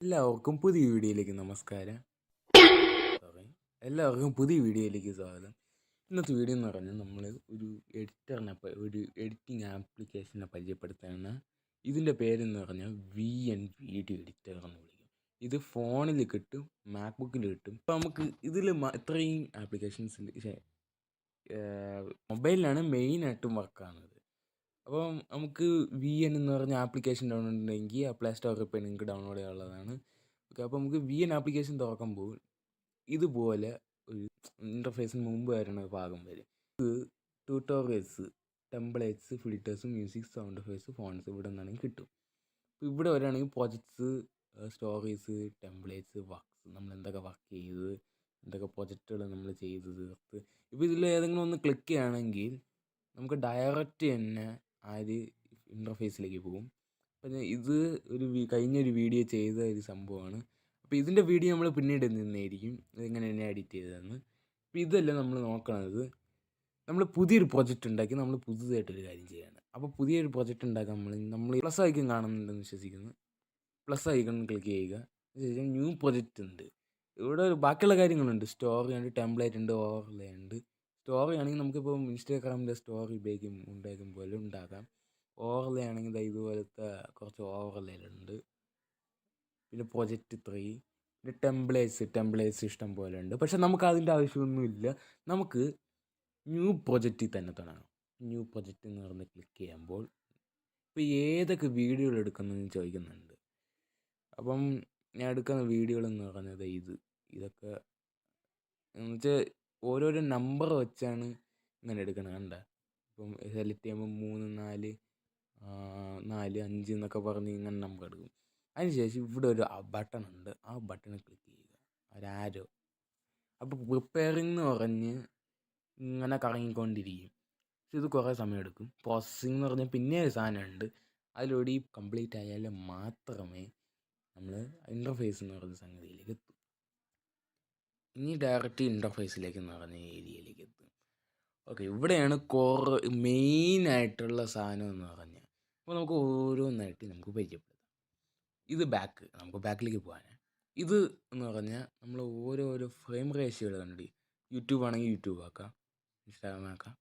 എല്ലാവർക്കും പുതിയ വീഡിയോയിലേക്ക് നമസ്കാരം. സോറി, എല്ലാവർക്കും പുതിയ വീഡിയോയിലേക്ക് സ്വാഗതം. ഇന്നത്തെ വീഡിയോ എന്ന് പറഞ്ഞാൽ നമ്മൾ ഒരു എഡിറ്റിംഗ് ആപ്ലിക്കേഷനെ പരിചയപ്പെടുത്തുകയാണ്. ഇതിൻ്റെ പേരെന്ന് പറഞ്ഞാൽ VN വീഡിയോ എഡിറ്റർ എന്ന് വിളിക്കും. ഇത് ഫോണിൽ കിട്ടും, മാക്ബുക്കിൽ കിട്ടും. ഇപ്പോൾ നമുക്ക് ഇതിൽ ഇത്രയും ആപ്ലിക്കേഷൻസ് മൊബൈലിലാണ് മെയിനായിട്ടും വർക്കാകുന്നത്. അപ്പം നമുക്ക് VN എന്ന് പറഞ്ഞ ആപ്ലിക്കേഷൻ ഡൗൺലോഡ് ഉണ്ടെങ്കിൽ ആ പ്ലേ സ്റ്റോറിൽ പോയി നിങ്ങൾക്ക് ഡൗൺലോഡ് ചെയ്യാനുള്ളതാണ്. ഓക്കെ, അപ്പോൾ നമുക്ക് VN ആപ്ലിക്കേഷൻ തുറക്കുമ്പോൾ ഇതുപോലെ ഒരു ഇൻ്റർഫേസിന് മുമ്പ് വരുന്ന ഭാഗം വരും. ഇത് tutorials, templates, filters, music, sound effects, phones ഇവിടെ നിന്നാണെങ്കിൽ കിട്ടും. അപ്പോൾ ഇവിടെ വരികയാണെങ്കിൽ പ്രൊജക്ട്സ്, സ്റ്റോറീസ്, ടെംപ്ലേറ്റ്സ്, വർക്ക്സ്, നമ്മൾ എന്തൊക്കെ വർക്ക് ചെയ്തത്, എന്തൊക്കെ പ്രൊജക്റ്റുകൾ നമ്മൾ ചെയ്ത് തീർത്ത്. ഇപ്പോൾ ഇതിൽ ഏതെങ്കിലും ഒന്ന് ക്ലിക്ക് ചെയ്യുകയാണെങ്കിൽ നമുക്ക് ഡയറക്റ്റ് തന്നെ ആ ഒരു ഇൻ്റർഫേസിലേക്ക് പോകും. പിന്നെ ഇത് കഴിഞ്ഞൊരു വീഡിയോ ചെയ്ത ഒരു സംഭവമാണ്. അപ്പോൾ ഇതിൻ്റെ വീഡിയോ നമ്മൾ പിന്നീട് നിന്നായിരിക്കും ഇതെങ്ങനെ തന്നെ എഡിറ്റ് ചെയ്തതെന്ന്. അപ്പോൾ ഇതല്ല നമ്മൾ നോക്കണത്. നമ്മൾ പുതിയൊരു പ്രൊജക്റ്റ് ഉണ്ടാക്കി നമ്മൾ പുതുതായിട്ടൊരു കാര്യം ചെയ്യാണ്. അപ്പോൾ പുതിയൊരു പ്രൊജക്റ്റ് ഉണ്ടാക്കാൻ നമ്മൾ പ്ലസ് ഐക്കൺ കാണുന്നുണ്ടെന്ന് വിശ്വസിക്കുന്നു. പ്ലസ് ഐക്കൺ ക്ലിക്ക് ചെയ്യുക. അതിനുശേഷം ന്യൂ പ്രൊജക്റ്റ് ഉണ്ട്. ഇവിടെ ബാക്കിയുള്ള കാര്യങ്ങളുണ്ട്. സ്റ്റോറി ഉണ്ട്, ടെംപ്ലേറ്റ് ഉണ്ട്, ഓവർലേ ഉണ്ട്. സ്റ്റോറി ആണെങ്കിൽ നമുക്കിപ്പോൾ ഇൻസ്റ്റാഗ്രാമിൻ്റെ സ്റ്റോറി ഉണ്ടാക്കും പോലെ ഉണ്ടാക്കാം. ഓവർലേ ആണെങ്കിൽ ഇതുപോലത്തെ കുറച്ച് ഓവർലേലുണ്ട്. പിന്നെ പ്രൊജക്റ്റ് 3, പിന്നെ ടെംപ്ലേറ്റ്സ് ഇഷ്ടം പോലെ ഉണ്ട്. പക്ഷെ നമുക്ക് അതിൻ്റെ ആവശ്യമൊന്നുമില്ല. നമുക്ക് ന്യൂ പ്രൊജക്റ്റിൽ തന്നെ തുടങ്ങാം. ന്യൂ പ്രൊജക്റ്റ് എന്ന് പറഞ്ഞ് ക്ലിക്ക് ചെയ്യുമ്പോൾ ഇപ്പോൾ ഏതൊക്കെ വീഡിയോകൾ എടുക്കുന്നതെന്ന് ചോദിക്കുന്നുണ്ട്. അപ്പം ഞാൻ എടുക്കുന്ന വീഡിയോകളെന്ന് പറഞ്ഞത് ഇതൊക്കെ എന്ന് വെച്ചാൽ ഓരോരോ നമ്പർ വെച്ചാണ് ഇങ്ങനെ എടുക്കുന്നത്. കണ്ട, ഇപ്പം സെലക്ട് ചെയ്യുമ്പോൾ 3, 4, 4, 5 എന്നൊക്കെ പറഞ്ഞ് ഇങ്ങനെ നമ്പർ എടുക്കും. അതിനുശേഷം ഇവിടെ ഒരു ബട്ടൺ ഉണ്ട്. ആ ബട്ടണിൽ ക്ലിക്ക് ചെയ്യുക, ഒരു ആരോ. അപ്പോൾ പ്രിപ്പയറിംഗ് എന്ന് പറഞ്ഞ് ഇങ്ങനെ കറങ്ങിക്കൊണ്ടിരിക്കും. പക്ഷെ ഇത് കുറേ സമയം എടുക്കും. പ്രോസസ്സിംഗ് എന്ന് പറഞ്ഞാൽ പിന്നെ ഒരു സാധനമുണ്ട്. അതിലൂടെ കംപ്ലീറ്റ് ആയാൽ മാത്രമേ നമ്മൾ ഇൻ്റർഫേസ് എന്ന് പറഞ്ഞ സംഗതിയിലേക്ക് എത്തും. ഇനി ഡയറക്റ്റ് ഇൻ്റർഫേസിലേക്ക് എന്ന് പറഞ്ഞ ഏരിയയിലേക്ക് എത്തും. ഓക്കെ, ഇവിടെയാണ് മെയിനായിട്ടുള്ള സാധനം എന്ന് പറഞ്ഞാൽ. അപ്പോൾ നമുക്ക് ഓരോന്നായിട്ട് നമുക്ക് പരിചയപ്പെടുത്താം. ഇത് നമുക്ക് ബാക്കിലേക്ക് പോകാൻ. ഇത് എന്ന് പറഞ്ഞാൽ നമ്മൾ ഓരോരോ ഫ്രെയിം റേഷ്യോകൾ കണ്ടി. യൂട്യൂബ് ആണെങ്കിൽ യൂട്യൂബ് ആക്കാം, ഇൻസ്റ്റാഗ്രാം ആക്കാം,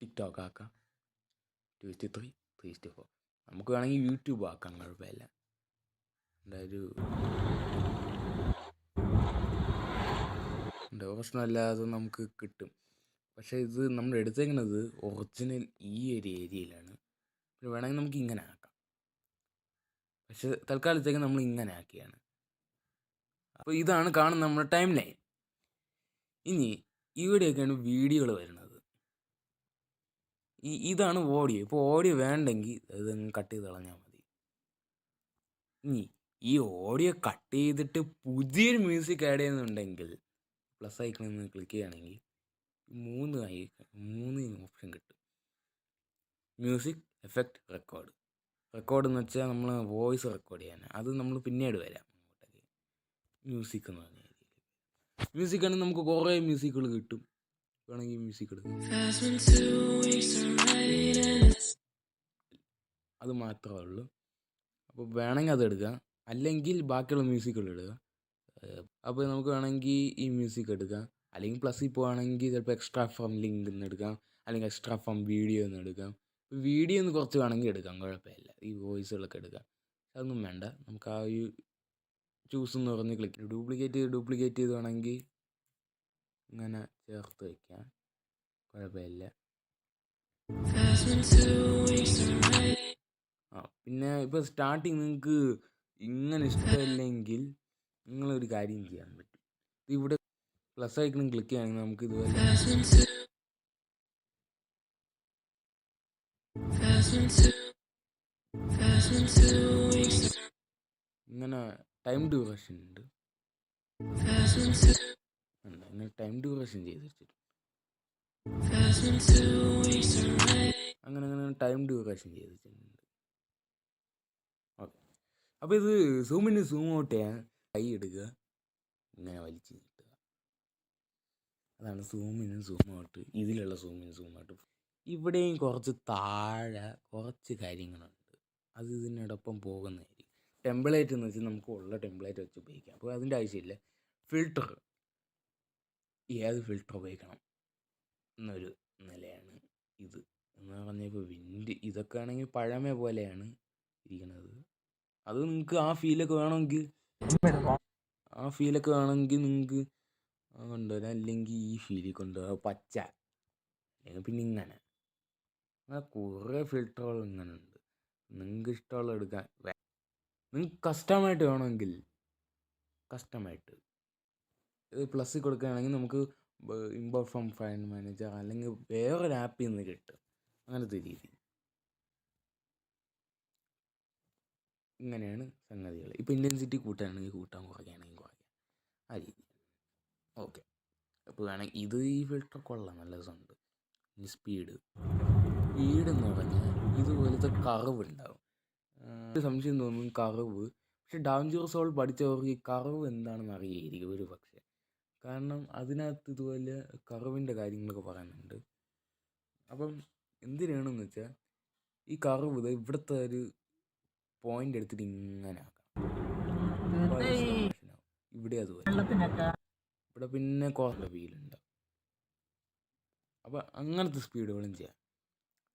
ടിക്ടോക്ക് ആക്കാം, 2:3, 3:4. നമുക്ക് വേണമെങ്കിൽ യൂട്യൂബ് ആക്കാം, കുഴപ്പമില്ല. പ്രശ്നമല്ലാതെ നമുക്ക് കിട്ടും. പക്ഷേ ഇത് നമ്മൾ എടുത്തേക്കുന്നത് ഒറിജിനൽ ഈ ഒരു ഏരിയയിലാണ്. പിന്നെ വേണമെങ്കിൽ നമുക്ക് ഇങ്ങനെ ആക്കാം. പക്ഷെ തൽക്കാലത്തേക്ക് നമ്മൾ ഇങ്ങനെ ആക്കിയാണ്. അപ്പോൾ ഇതാണ് കാണുന്ന നമ്മുടെ ടൈം ലൈൻ. ഇനി ഇവിടെയൊക്കെയാണ് വീഡിയോകൾ വരുന്നത്. ഇതാണ് ഓഡിയോ. ഇപ്പോൾ ഓഡിയോ വേണ്ടെങ്കിൽ അത് കട്ട് ചെയ്ത് കളഞ്ഞാൽ മതി. ഇനി ഈ ഓഡിയോ കട്ട് ചെയ്തിട്ട് പുതിയൊരു മ്യൂസിക് ആഡ് ചെയ്യുന്നുണ്ടെങ്കിൽ പ്ലസ് ഐക്കണിൽ നിന്ന് ക്ലിക്ക് ചെയ്യുകയാണെങ്കിൽ 3 ഓപ്ഷൻ കിട്ടും. മ്യൂസിക്, എഫക്റ്റ്, റെക്കോർഡ് എന്ന് വെച്ചാൽ നമ്മൾ വോയിസ് റെക്കോർഡ് ചെയ്യാൻ. അത് നമ്മൾ പിന്നീട് വരാം. മ്യൂസിക് എന്ന് പറഞ്ഞ മ്യൂസിക് ആണെങ്കിൽ നമുക്ക് കുറേ മ്യൂസിക്കുകൾ കിട്ടും. വേണമെങ്കിൽ മ്യൂസിക് എടുക്കാം, അത് മാത്രമേ ഉള്ളൂ. അപ്പോൾ വേണമെങ്കിൽ അത് എടുക്കാം, അല്ലെങ്കിൽ ബാക്കിയുള്ള മ്യൂസിക്കുകൾ എടുക്കുക. അപ്പോൾ നമുക്ക് വേണമെങ്കിൽ ഈ മ്യൂസിക് എടുക്കാം, അല്ലെങ്കിൽ പ്ലസ്സിൽ പോകുകയാണെങ്കിൽ ചിലപ്പോൾ എക്സ്ട്രാ ഫ്രം ലിങ്ക് എന്ന് എടുക്കാം, അല്ലെങ്കിൽ എക്സ്ട്രാ ഫ്രം വീഡിയോ എന്ന് എടുക്കാം. വീഡിയോ ഒന്ന് കുറച്ച് വേണമെങ്കിൽ എടുക്കാം, കുഴപ്പമില്ല. ഈ വോയിസുകളൊക്കെ എടുക്കാം. അതൊന്നും വേണ്ട. നമുക്ക് ആ ഒരു ചൂസ് എന്ന് പറഞ്ഞ് ക്ലിക്ക് ഡ്യൂപ്ലിക്കേറ്റ് ചെയ്ത് വേണമെങ്കിൽ ഇങ്ങനെ ചേർത്ത് വയ്ക്കാം, കുഴപ്പമില്ല. പിന്നെ ഇപ്പോൾ സ്റ്റാർട്ടിങ് നിങ്ങൾക്ക് ഇങ്ങനെ ഇഷ്ടമില്ലെങ്കിൽ നിങ്ങളൊരു കാര്യം ചെയ്യാൻ പറ്റും. ഇവിടെ പ്ലസ് ഐക്കണും ക്ലിക്ക് ചെയ്യുകയാണെങ്കിൽ നമുക്ക് ഇതുപോലെ ഇങ്ങനെ ടൈം ഡ്യൂറേഷൻ ഉണ്ട്. ഇങ്ങനെ ടൈം ഡ്യൂറേഷൻ ചെയ്ത് വെച്ചിട്ട് അങ്ങനെ ടൈം ഡ്യൂറേഷൻ ചെയ്ത് വെച്ചിട്ടുണ്ട്. ഓക്കെ, അപ്പോൾ ഇത് സൂം ഔട്ട് ചെയ്യാൻ കൈ എടുക്കുക, ഇങ്ങനെ വലിച്ച് കിട്ടുക. അതാണ് സൂം ഔട്ട്. ഇതിലുള്ള സൂം ഔട്ട്. ഇവിടെയും കുറച്ച് താഴെ കുറച്ച് കാര്യങ്ങളുണ്ട്. അത് ഇതിനോടൊപ്പം പോകുന്നതായിരിക്കും. ടെംപ്ലേറ്റ് എന്ന് വെച്ചാൽ നമുക്ക് ഉള്ള ടെംപ്ലേറ്റ് വെച്ച് ഉപയോഗിക്കാം. അപ്പോൾ അതിൻ്റെ ആവശ്യമില്ല. ഫിൽട്ടർ, ഏത് ഫിൽട്ടർ ഉപയോഗിക്കണം എന്നൊരു നിലയാണ് ഇത് എന്ന് പറഞ്ഞാൽ. ഇപ്പോൾ വിൻഡ് ഇതൊക്കെ ആണെങ്കിൽ പഴമ പോലെയാണ് ഇരിക്കുന്നത്. അത് നിങ്ങൾക്ക് ആ ഫീലൊക്കെ വേണമെങ്കിൽ നിങ്ങൾക്ക് കൊണ്ടുവരാം. അല്ലെങ്കിൽ ഈ ഫീലിൽ കൊണ്ടുവരാം, പച്ച, അല്ലെങ്കിൽ പിന്നെ ഇങ്ങനെ കുറേ ഫിൽറ്ററുകൾ ഇങ്ങനെ ഉണ്ട്. നിങ്ങൾക്ക് ഇഷ്ടമുള്ള എടുക്കാൻ. നിങ്ങൾക്ക് കസ്റ്റമായിട്ട് വേണമെങ്കിൽ കസ്റ്റമായിട്ട് ഇത് പ്ലസ്സിൽ കൊടുക്കുകയാണെങ്കിൽ നമുക്ക് ഇമ്പോർട്ട് ഫ്രം ഫയൽ മാനേജർ അല്ലെങ്കിൽ വേറൊരു ആപ്പിൽ നിന്ന് കിട്ടും. അങ്ങനത്തെ രീതി. ഇങ്ങനെയാണ് സംഗതികൾ. ഇപ്പോൾ ഇൻറ്റൻസിറ്റി കൂട്ടുകയാണെങ്കിൽ കൂട്ടാൻ, കുറയ്ക്കുകയാണെങ്കിൽ കുറയ്ക്കാം, ആ രീതി. ഓക്കെ. അപ്പോൾ വേണമെങ്കിൽ ഇത് ഈ ഫിൽട്ടർ കൊള്ളാം, നല്ല രസമുണ്ട്. ഇനി സ്പീഡ് എന്ന് പറഞ്ഞാൽ ഇതുപോലത്തെ കർവ് ഉണ്ടാവും. സംശയം തോന്നും കർവ്. പക്ഷെ ഡാവിഞ്ചി റിസോൾവ് പഠിച്ചവർക്ക് ഈ കർവ് എന്താണെന്ന് അറിയായിരിക്കും ഒരു പക്ഷേ. കാരണം അതിനകത്ത് ഇതുപോലെ കർവിൻ്റെ കാര്യങ്ങളൊക്കെ പറയുന്നുണ്ട്. അപ്പം എന്തിനാണെന്ന് വെച്ചാൽ ഈ കർവ് ഇവിടുത്തെ ഒരു പോയിന്റ് എടുത്തിട്ട് ഇങ്ങനെ ആക്കാം. ഇവിടെ അതുപോലെ ഇവിടെ പിന്നെ കുറേ വീലുണ്ട്. അപ്പം അങ്ങനത്തെ സ്പീഡുകളും ചെയ്യാം.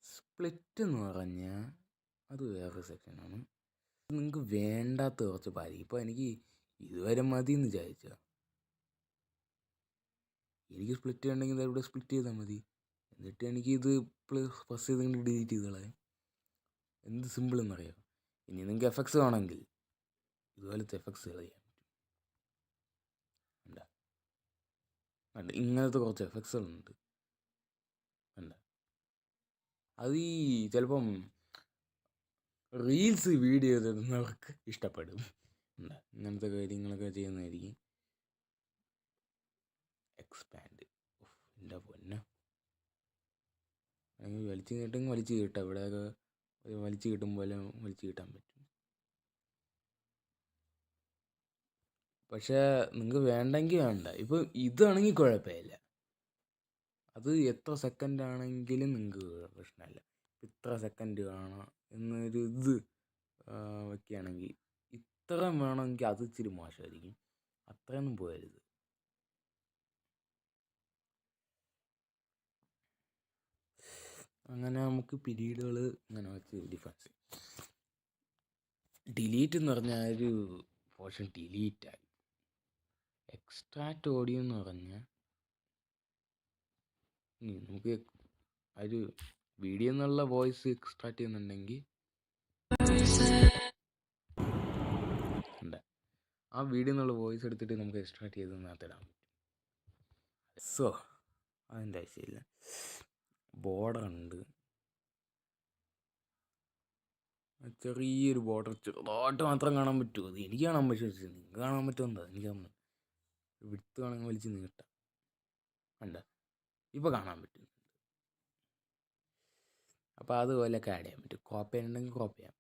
സ്പ്ലിറ്റ് എന്ന് പറഞ്ഞാൽ അത് വേറെ സെക്ഷനാണ്. നിങ്ങൾക്ക് വേണ്ടാത്ത കുറച്ച് പാരി. ഇപ്പോൾ എനിക്ക് ഇതുവരെ മതി എന്ന് വിചാരിച്ച എനിക്ക് സ്പ്ലിറ്റ് ചെയ്യണമെങ്കിൽ ഇവിടെ സ്പ്ലിറ്റ് ചെയ്താൽ മതി. എന്നിട്ട് എനിക്ക് ഇത് പ്രസ് ചെയ്ത് ഡിലീറ്റ് ചെയ്ത് കളയാം. എന്ത് സിമ്പിൾ എന്നറിയാം. ഇനി നിങ്ങൾക്ക് എഫക്ട്സ് വേണമെങ്കിൽ ഇതുപോലത്തെ എഫക്ട്സുകൾ ചെയ്യാൻ പറ്റും. ഇങ്ങനത്തെ കുറച്ച് എഫക്ട്സുകളുണ്ട്. അത് ഈ ചിലപ്പം റീൽസ് വീഡിയോ ഇടുന്നവർക്ക് ഇഷ്ടപ്പെടും. ഇങ്ങനത്തെ കാര്യങ്ങളൊക്കെ ചെയ്യുന്നതായിരിക്കും. എക്സ്പാൻഡ്, എൻ്റെ പൊന്നെ, അല്ലെങ്കിൽ വലിച്ചു കിട്ടുമെങ്കിൽ വലിച്ചു കിട്ടാം. ഇവിടെയൊക്കെ വലിച്ചു കിട്ടും പോലെ വലിച്ചു കിട്ടാൻ പറ്റും. പക്ഷേ നിങ്ങൾക്ക് വേണ്ടെങ്കിൽ വേണ്ട. ഇപ്പോൾ ഇതാണെങ്കിൽ കുഴപ്പമില്ല. അത് എത്ര സെക്കൻഡ് ആണെങ്കിലും നിങ്ങൾക്ക് പ്രശ്നമില്ല. ഇത്ര സെക്കൻഡ് വേണം എന്നൊരു ഇത് വയ്ക്കുകയാണെങ്കിൽ ഇത്രയും വേണമെങ്കിൽ അത് ഇച്ചിരി മോശമായിരിക്കും. അത്രയൊന്നും പോകരുത്. അങ്ങനെ നമുക്ക് പീരീഡുകൾ ഇങ്ങനെ വെച്ച് ഡിഫറൻസ്. ഡിലീറ്റ് എന്ന് പറഞ്ഞാൽ ഒരു പോർഷൻ ഡിലീറ്റായി. എക്സ്ട്രാക്റ്റ് ഓഡിയോ എന്ന് പറഞ്ഞാൽ നമുക്ക് ഒരു വീഡിയോ എന്നുള്ള വോയിസ് എക്സ്ട്രാക്റ്റ് ചെയ്യുന്നുണ്ടെങ്കിൽ ആ വീഡിയോ എന്നുള്ള വോയിസ് എടുത്തിട്ട് നമുക്ക് എക്സ്ട്രാക്റ്റ് ചെയ്ത് അതിനകത്തിടാൻ പറ്റും. സോ അതിൻ്റെ ആവശ്യമില്ല. ബോർഡർ ഉണ്ട്, ചെറിയൊരു ബോർഡർ ചെറുതായിട്ട് മാത്രം കാണാൻ പറ്റുമോ? അത് എനിക്ക് കാണാൻ പറ്റും. നിങ്ങൾക്ക് കാണാൻ പറ്റുമെന്താ എനിക്ക് വിടുത്ത് വേണമെങ്കിൽ വലിച്ച് നീട്ടാം. കണ്ട ഇപ്പോൾ കാണാൻ പറ്റും. അപ്പോൾ അതുപോലെയൊക്കെ ആഡ് ചെയ്യാൻ പറ്റും. ക്രോപ്പ് ചെയ്യാനുണ്ടെങ്കിൽ ക്രോപ്പ് ചെയ്യാം,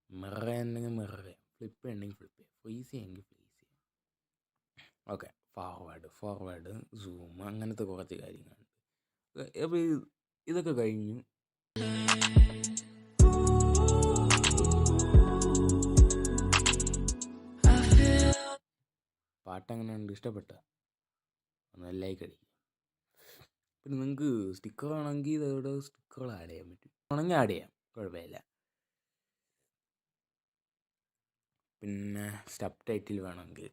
മിറർ ചെയ്യാനുണ്ടെങ്കിൽ മിറർ ചെയ്യാം, ഫ്ലിപ്പ് ചെയ്യണമെങ്കിൽ ഫ്ലിപ്പ് ചെയ്യാം, ഫ്രീസ് ചെയ്യുമെങ്കിൽ ഫ്രീസ് ചെയ്യാം. ഓക്കെ. ഫോർവേഡ് സൂം അങ്ങനത്തെ കുറച്ച് കാര്യങ്ങളുണ്ട്. അപ്പോൾ ഇതൊക്കെ കഴിഞ്ഞു. പാട്ട് എങ്ങനെയുണ്ട്? ഇഷ്ടപ്പെട്ട ഒന്ന് ലൈക്ക് അടിക്കും. പിന്നെ നിങ്ങൾക്ക് സ്റ്റിക്കർ ആണെങ്കിൽ ഇതോടെ സ്റ്റിക്കറുകൾ ആഡ് ചെയ്യാൻ പറ്റും. ആണെങ്കിൽ ആഡ് ചെയ്യാം, കുഴപ്പമില്ല. പിന്നെ സബ് ടൈറ്റിൽ വേണമെങ്കിൽ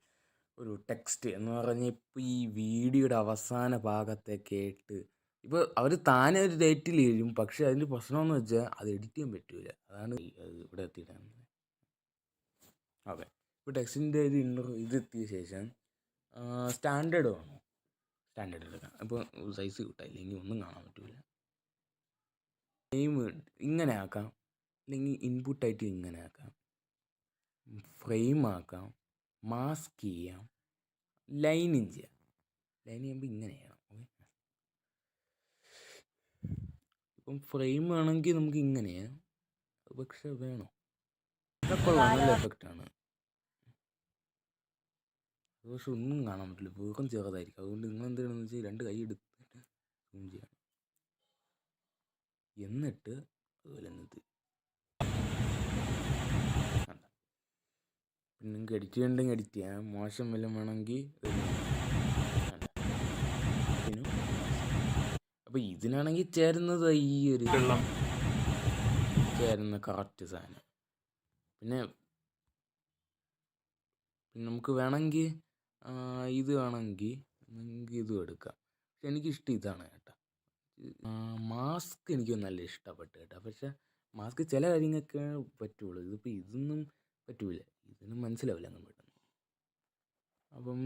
ഒരു ടെക്സ്റ്റ് എന്ന് പറഞ്ഞാൽ ഇപ്പോൾ ഈ വീഡിയോയുടെ അവസാന ഭാഗത്തേക്കായിട്ട് ഇപ്പോൾ അവർ താനെ ഒരു ടൈറ്റിൽ തരും. പക്ഷേ അതിൻ്റെ പ്രശ്നമെന്ന് വെച്ചാൽ അത് എഡിറ്റ് ചെയ്യാൻ പറ്റില്ല. അതാണ് ഇവിടെ എത്തിയിട്ടാണ്. ഓക്കെ. ഇപ്പോൾ ടെക്സ്റ്റിൻ്റെ ഒരു ഇത് എത്തിയ ശേഷം സ്റ്റാൻഡേർഡ് വേണം. സ്റ്റാൻഡേർഡ് എടുക്കാം. അപ്പോൾ സൈസ് കിട്ടാം, ഇല്ലെങ്കിൽ ഒന്നും കാണാൻ പറ്റില്ല. നെയിം ഇങ്ങനെ ആക്കാം, അല്ലെങ്കിൽ ഇൻപുട്ടായിട്ട് ഇങ്ങനെ ആക്കാം, ഫ്രെയിം ആക്കാം, മാസ്ക് ചെയ്യാം, ലൈനിങ് ചെയ്യാം. ലൈൻ ചെയ്യുമ്പോൾ ഇങ്ങനെ ചെയ്യണം. ഇപ്പം ഫ്രെയിം ആണെങ്കിൽ നമുക്ക് ഇങ്ങനെ ചെയ്യാം. പക്ഷെ വേണോ? ഇതൊക്കെ നല്ല എഫക്റ്റാണ്. പക്ഷെ ഒന്നും കാണാൻ പറ്റില്ല, വേഗം ചെറുതായിരിക്കും. അതുകൊണ്ട് നിങ്ങൾ എന്ത് ചെയ്യണമെന്ന് വെച്ചാൽ 2 കൈ എടുത്തിട്ട് സൂം ചെയ്യണം. എന്നിട്ട് അതുപോലെ എന്നിട്ട് പിന്നെ നിങ്ങൾക്ക് എഡിറ്റ് ചെയ്യണമെങ്കിൽ എഡിറ്റ് ചെയ്യാം. മോശം വല്ലതും വേണമെങ്കിൽ അപ്പോൾ ഇതിനാണെങ്കിൽ ചേരുന്നത് ഈ ഒരു ചേരുന്ന കറക്റ്റ് സാധനം. പിന്നെ നമുക്ക് വേണമെങ്കിൽ ഇത് വേണമെങ്കിൽ നിങ്ങൾക്ക് ഇതും എടുക്കാം. പക്ഷെ എനിക്കിഷ്ടം ഇതാണ് കേട്ടോ. മാസ്ക് എനിക്ക് നല്ല ഇഷ്ടപ്പെട്ടു കേട്ടോ. പക്ഷെ മാസ്ക് ചില കാര്യങ്ങൾക്ക് പറ്റുള്ളൂ. ഇതിപ്പോൾ ഇതൊന്നും പറ്റൂല. ഇതിന് മനസ്സിലാവില്ല അങ്ങനെ പെട്ടെന്ന്. അപ്പം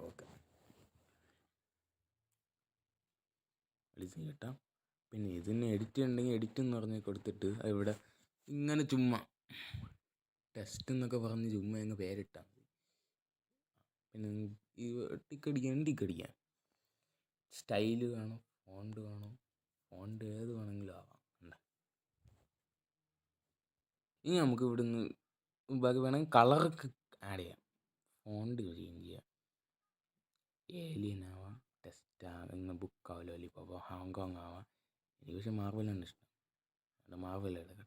ഓക്കെ അടിച്ച് കിട്ടാം. പിന്നെ ഇതിന് എഡിറ്റ് ഉണ്ടെങ്കിൽ എഡിറ്റ് എന്ന് പറഞ്ഞ് കൊടുത്തിട്ട് ഇവിടെ ഇങ്ങനെ ചുമ്മാ ടെസ്റ്റ് എന്നൊക്കെ പറഞ്ഞ് ചുമ്മാ അങ്ങ് പേരിട്ടാൽ മതി. പിന്നെ ഈ ടിക്കടിക്കാൻ സ്റ്റൈല് വേണം, ഫോണ്ട് വേണം. ഫോണ്ട് ഏത് വേണമെങ്കിലും ആവാം. ഇനി നമുക്ക് ഇവിടുന്ന് ബാക്കി വേണമെങ്കിൽ കളറൊക്കെ ആഡ് ചെയ്യാം. ഫോണ്ട് ചേഞ്ച് ചെയ്യാം. ഏലിയൻ ആവാം, ടെസ്റ്റ് ആകുന്ന ബുക്ക് ആവാം, ലോലിപോപ്പ് ഹോങ്കോങ് ആവാം. എനിക്ക് പക്ഷേ മാർവലാണ് ഇഷ്ടം. അത് മാർവൽ എടുക്കട്ടെ.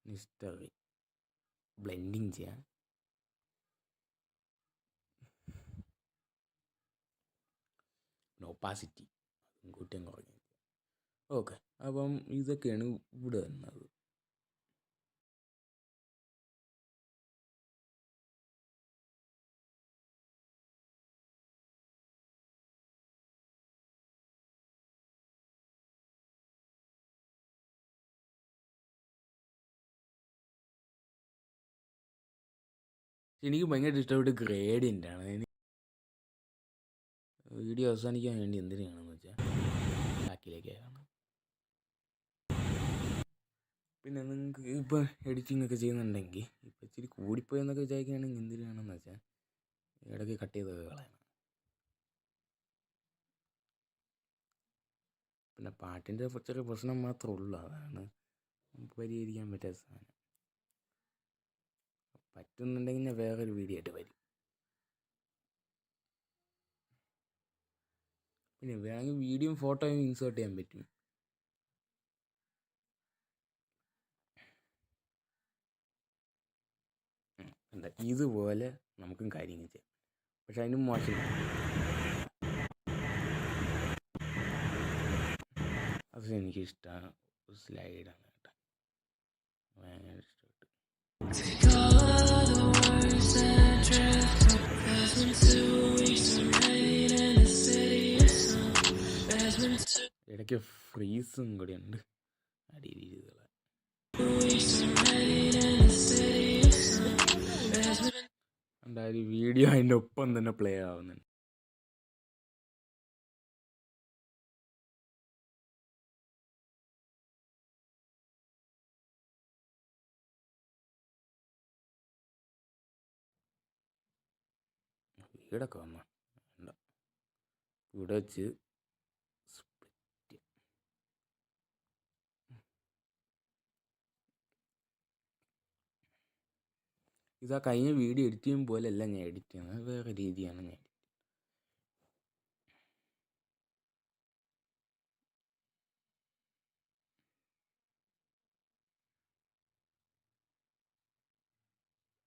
മിസ്റ്ററി ബ്ലെൻഡിങ് ചെയ്യാം. ഒപ്പാസിറ്റി കൂട്ടിയും കുറഞ്ഞു. ഓക്കെ, അപ്പം ഇതൊക്കെയാണ് ഇവിടെ വരുന്നത്. എനിക്ക് ഭയങ്കര ഇഷ്ടപ്പെട്ട ഗ്രേഡിയൻ്റ് ആണ്. വീഡിയോ അവസാനിക്കാൻ വേണ്ടി എന്തിനാണെന്ന് വെച്ചാൽ ബാക്കിലേക്ക് കാണാം. പിന്നെ നിങ്ങൾക്ക് ഇപ്പോൾ എഡിറ്റിംഗ് ഒക്കെ ചെയ്യുന്നുണ്ടെങ്കിൽ ഇപ്പോൾ ഇച്ചിരി കൂടിപ്പോയെന്നൊക്കെ വിചാരിക്കുകയാണെങ്കിൽ എന്തിനാണെന്ന് വെച്ചാൽ ഇടയ്ക്ക് കട്ട് ചെയ്തൊക്കെ കളയണം. പിന്നെ പാട്ടിൻ്റെ ചെറിയ പ്രശ്നം മാത്രമേ ഉള്ളൂ. അതാണ് നമുക്ക് പരിഹരിക്കാൻ പറ്റാത്ത സാധനം. പറ്റുന്നുണ്ടെങ്കിൽ ഞാൻ വേറൊരു വീഡിയോ ആയിട്ട് വരും. പിന്നെ വേണമെങ്കിൽ വീഡിയോയും ഫോട്ടോയും ഇൻസേർട്ട് ചെയ്യാൻ പറ്റും. എന്താ ഇതുപോലെ നമുക്കും കാര്യങ്ങൾ ചെയ്യാം. പക്ഷെ അതിന് മോശം അത് എനിക്കിഷ്ടമാണ്. സ്ലൈഡാണ് കേട്ടോ, ഭയങ്കര ഇഷ്ടപ്പെട്ടു. ഇടയ്ക്ക് ഫ്രീസും കൂടി ഉണ്ട്. ഒരു വീഡിയോ അതിൻ്റെ ഒപ്പം തന്നെ പ്ലേ ആവുന്നുണ്ട്. വീടൊക്കെ വന്ന ഇവിടെ വെച്ച് ഇതാ കഴിഞ്ഞ വീഡിയോ എഡിറ്റ് ചെയ്യും പോലെയല്ല ഞാൻ എഡിറ്റ് ചെയ്യുന്നത്. വേറെ രീതിയാണ് ഞാൻ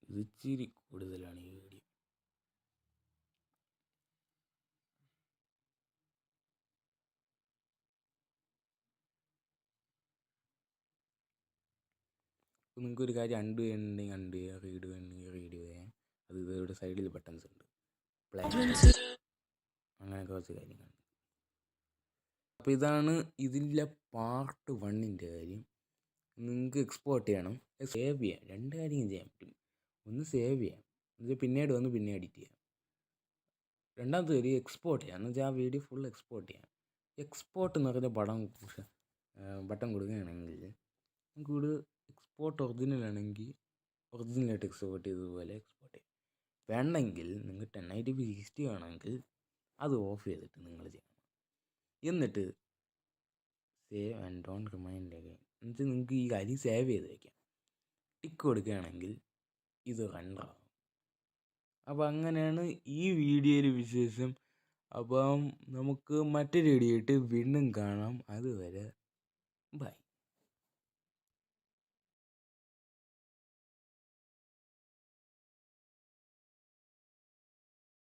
ഇത് ഇച്ചിരി കൂടുതലാണ് ഈ വീഡിയോ. അപ്പോൾ നിങ്ങൾക്കൊരു കാര്യം അൺഡു ചെയ്യണമെങ്കിൽ അൺഡു ചെയ്യുക, റീഡ് ചെയ്യണമെങ്കിൽ റീഡ് ചെയ്യാം. അത് ഇവിടെ സൈഡിൽ ബട്ടൺസ് ഉണ്ട്, പ്ലേ അങ്ങനെ കുറച്ച് കാര്യങ്ങൾ. അപ്പോൾ ഇതാണ് ഇതിലെ പാർട്ട് 1ൻ്റെ കാര്യം. നിങ്ങൾക്ക് എക്സ്പോർട്ട് ചെയ്യണം, സേവ് ചെയ്യാം. രണ്ട് കാര്യങ്ങൾ ചെയ്യാൻ പറ്റും. ഒന്ന് സേവ് ചെയ്യാം, ഇത് പിന്നീട് വന്ന് പിന്നെ എഡിറ്റ് ചെയ്യാം. രണ്ടാമത്തെ കാര്യം എക്സ്പോർട്ട് ചെയ്യാം, എന്ന് വെച്ചാൽ ആ വീഡിയോ ഫുൾ എക്സ്പോർട്ട് ചെയ്യാം. എക്സ്പോർട്ട് എന്ന് പറഞ്ഞ ബട്ടൺ കൊടുക്കുകയാണെങ്കിൽ നമുക്ക് ഇവിടെ എക്സ്പോർട്ട് ഒറിജിനൽ ആണെങ്കിൽ ഒറിജിനലായിട്ട് എക്സ്പോർട്ട് ചെയ്തതുപോലെ എക്സ്പോർട്ട് ചെയ്യാം. വേണമെങ്കിൽ നിങ്ങൾക്ക് 1080p 60 വേണമെങ്കിൽ അത് ഓഫ് ചെയ്തിട്ട് നിങ്ങൾ ചെയ്യണം. എന്നിട്ട് save and don't remind again, എന്നിട്ട് നിങ്ങൾക്ക് ഈ കാര്യം സേവ് ചെയ്ത് വയ്ക്കാം. ടിക്ക് കൊടുക്കുകയാണെങ്കിൽ ഇത് റണ്ണാകും. അപ്പോൾ അങ്ങനെയാണ് ഈ വീഡിയോയിൽ വിശേഷം. അപ്പം നമുക്ക് മറ്റൊരു വീഡിയോ ആയിട്ട് വീണ്ടും കാണാം. അതുവരെ ബൈ.